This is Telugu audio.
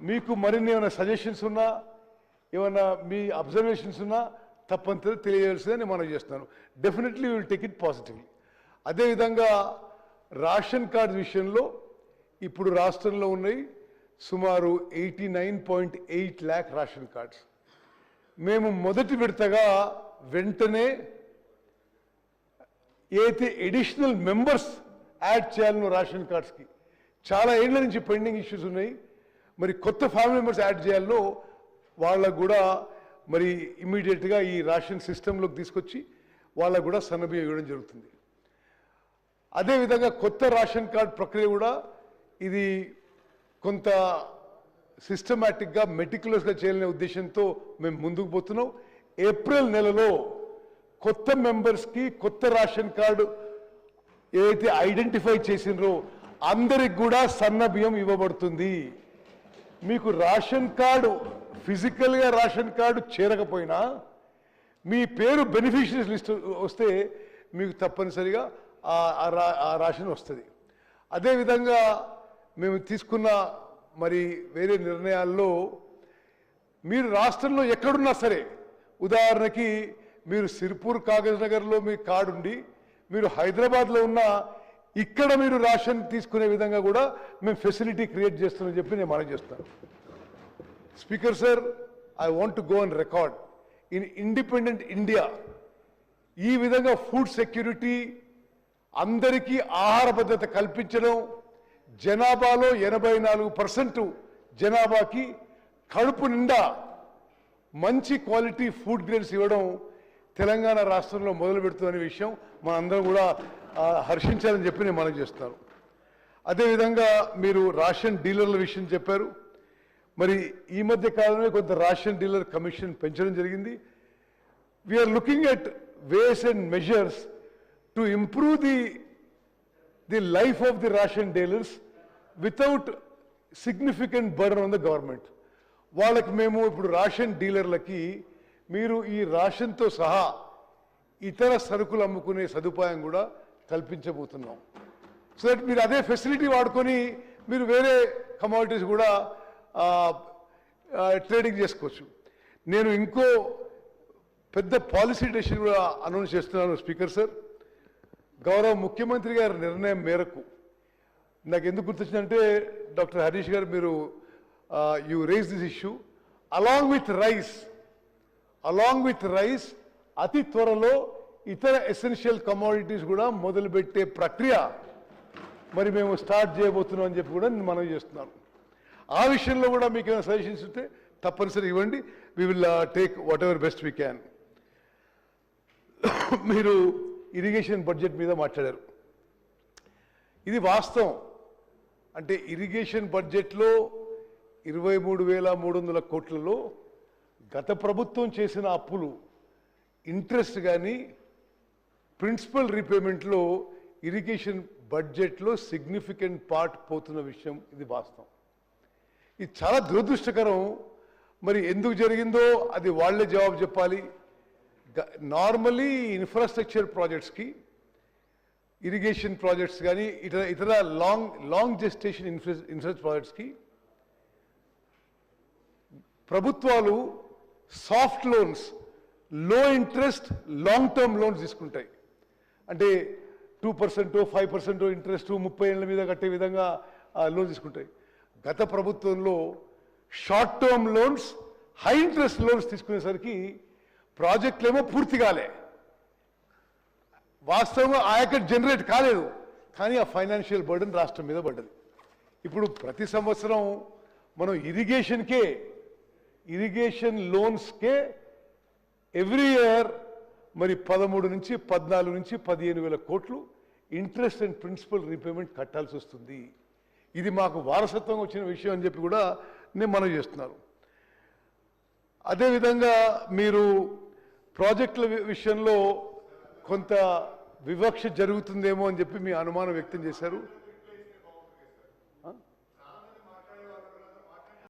మీకు మరిన్ని ఏమైనా సజెషన్స్ ఉన్నా ఏమైనా మీ అబ్జర్వేషన్స్ ఉన్నా తప్పనిసరి తెలియజేయాల్సిందని మనం చేస్తున్నాను. Definitely will take it positively. అదేవిధంగా రేషన్ కార్డు విషయంలో ఇప్పుడు రాష్ట్రంలో ఉన్నాయి సుమారు 89.8 lakh రేషన్ కార్డ్స్. మేము మొదటి విడతగా వెంటనే ఏదైతే ఎడిషనల్ మెంబర్స్ యాడ్ చేయాలనో రేషన్ కార్డ్స్కి చాలా ఏళ్ల నుంచి పెండింగ్ ఇష్యూస్ ఉన్నాయి. మరి కొత్త ఫ్యామిలీ మెంబర్స్ యాడ్ చేయాలో వాళ్ళకు కూడా మరి ఇమ్మీడియట్గా ఈ రేషన్ సిస్టంలోకి తీసుకొచ్చి వాళ్ళకు కూడా సన్నబియ్యం ఇవ్వడం జరుగుతుంది. అదేవిధంగా కొత్త రేషన్ కార్డ్ ప్రక్రియ కూడా ఇది కొంత సిస్టమాటిక్గా మెటిక్యులస్గా చేయాలనే ఉద్దేశంతో మేము ముందుకు పోతున్నాం. ఏప్రిల్ నెలలో కొత్త మెంబర్స్కి కొత్త రేషన్ కార్డు ఏదైతే ఐడెంటిఫై చేసినరో అందరికి కూడా సన్న బియ్యం ఇవ్వబడుతుంది. మీకు రేషన్ కార్డు ఫిజికల్గా రేషన్ కార్డు చేరకపోయినా మీ పేరు బెనిఫిషరీస్ లిస్ట్ వస్తే మీకు తప్పనిసరిగా ఆ రేషన్ వస్తుంది. అదేవిధంగా మేము తీసుకున్న మరి వేరే నిర్ణయాల్లో మీరు రాష్ట్రంలో ఎక్కడున్నా సరే, ఉదాహరణకి మీరు సిర్పూర్ కాగజ్ నగర్లో మీ కార్డు ఉండి మీరు హైదరాబాద్లో ఉన్న ఇక్కడ మీరు రేషన్ తీసుకునే విధంగా కూడా మేము ఫెసిలిటీ క్రియేట్ చేస్తున్నామని చెప్పి నేను మనవి చేస్తాను. Speaker sir, I want to go on record in independent India ఈ విధంగా ఫుడ్ సెక్యూరిటీ అందరికీ ఆహార భద్రత కల్పించడం, జనాభాలో 84% జనాభాకి కడుపు నిండా మంచి క్వాలిటీ ఫుడ్ గ్రెయిన్స్ ఇవ్వడం తెలంగాణ రాష్ట్రంలో మొదలు పెడుతున్న విషయం మనందరం కూడా హర్షించాలని చెప్పి నేను మనవి చేస్తాను. అదేవిధంగా మీరు రేషన్ డీలర్ల విషయం చెప్పారు. మరి ఈ మధ్య కాలంలో కొంత రేషన్ డీలర్ కమిషన్ పెంచడం జరిగింది. We're looking at ways and measures to improve the life of the ration dealers without significant burden on the government. వాళ్ళకి మేము ఇప్పుడు రేషన్ డీలర్లకి మీరు ఈ రేషన్తో సహా ఇతర సరుకులు అమ్ముకునే సదుపాయం కూడా కల్పించబోతున్నాం. సో దట్ మీరు అదే ఫెసిలిటీ వాడుకొని మీరు వేరే కమోడిటీస్ కూడా ట్రేడింగ్ చేసుకోవచ్చు. నేను ఇంకో పెద్ద పాలసీ డెసిషన్ కూడా అనౌన్స్ చేస్తున్నాను స్పీకర్ సార్. గౌరవ ముఖ్యమంత్రి గారి నిర్ణయం మేరకు నాకు ఎందుకు గుర్తొచ్చిందంటే, డాక్టర్ హరీష్ గారు మీరు you raise this issue along with rice అతి త్వరలో ఇతర ఎసెన్షియల్ కమోడిటీస్ కూడా మొదలుపెట్టే ప్రక్రియ మరి మేము స్టార్ట్ చేయబోతున్నాం అని చెప్పి కూడా నేను మనవి చేస్తున్నాను. ఆ విషయంలో కూడా మీకు ఏమైనా సజెషన్స్ ఉంటే తప్పనిసరి ఇవ్వండి. We will take what ever best we can. మీరు ఇరిగేషన్ బడ్జెట్ మీద మాట్లాడారు. ఇది వాస్తవం. అంటే ఇరిగేషన్ బడ్జెట్లో 23,300 కోట్లలో గత ప్రభుత్వం చేసిన అప్పులు ఇంట్రెస్ట్ కానీ ప్రిన్సిపల్ రీపేమెంట్లో ఇరిగేషన్ బడ్జెట్లో సిగ్నిఫికెంట్ పార్ట్ పోతున్న విషయం ఇది వాస్తవం. ఇది చాలా దురదృష్టకరం. మరి ఎందుకు జరిగిందో అది వాళ్ళే జవాబు చెప్పాలి. నార్మలీ ఇన్ఫ్రాస్ట్రక్చర్ ప్రాజెక్ట్స్కి, ఇరిగేషన్ ప్రాజెక్ట్స్ కానీ ఇతర లాంగ్ జెస్టేషన్ ఇన్ఫ్రాస్ట్రక్చర్ ప్రాజెక్ట్స్కి ప్రభుత్వాలు సాఫ్ట్ లోన్స్, లో ఇంట్రెస్ట్ లాంగ్ టర్మ్ లోన్స్ తీసుకుంటాయి. అంటే 2%, 5% ఇంట్రెస్ట్ 30 ఏళ్ల మీద కట్టే విధంగా లోన్ తీసుకుంటాయి. గత ప్రభుత్వంలో short term loans, high interest loans తీసుకునేసరికి ప్రాజెక్టులు ఏమో పూర్తి కాలే, వాస్తవంగా ఆయకట్ జనరేట్ కాలేదు, కానీ ఆ ఫైనాన్షియల్ బర్డెన్ రాష్ట్రం మీద పడ్డది. ఇప్పుడు ప్రతి సంవత్సరం మనం ఇరిగేషన్ లోన్స్కే ఎవ్రీ ఇయర్ మరి 13 నుంచి 14 నుంచి 15,000 కోట్లు ఇంట్రెస్ట్ అండ్ ప్రిన్సిపల్ రీపేమెంట్ కట్టాల్సి వస్తుంది. ఇది మాకు వారసత్వంగా వచ్చిన విషయం అని చెప్పి కూడా నేను మనవి చేస్తున్నాను. అదేవిధంగా మీరు ప్రాజెక్టుల విషయంలో కొంత వివక్ష జరుగుతుందేమో అని చెప్పి మీ అనుమానం వ్యక్తం చేశారు.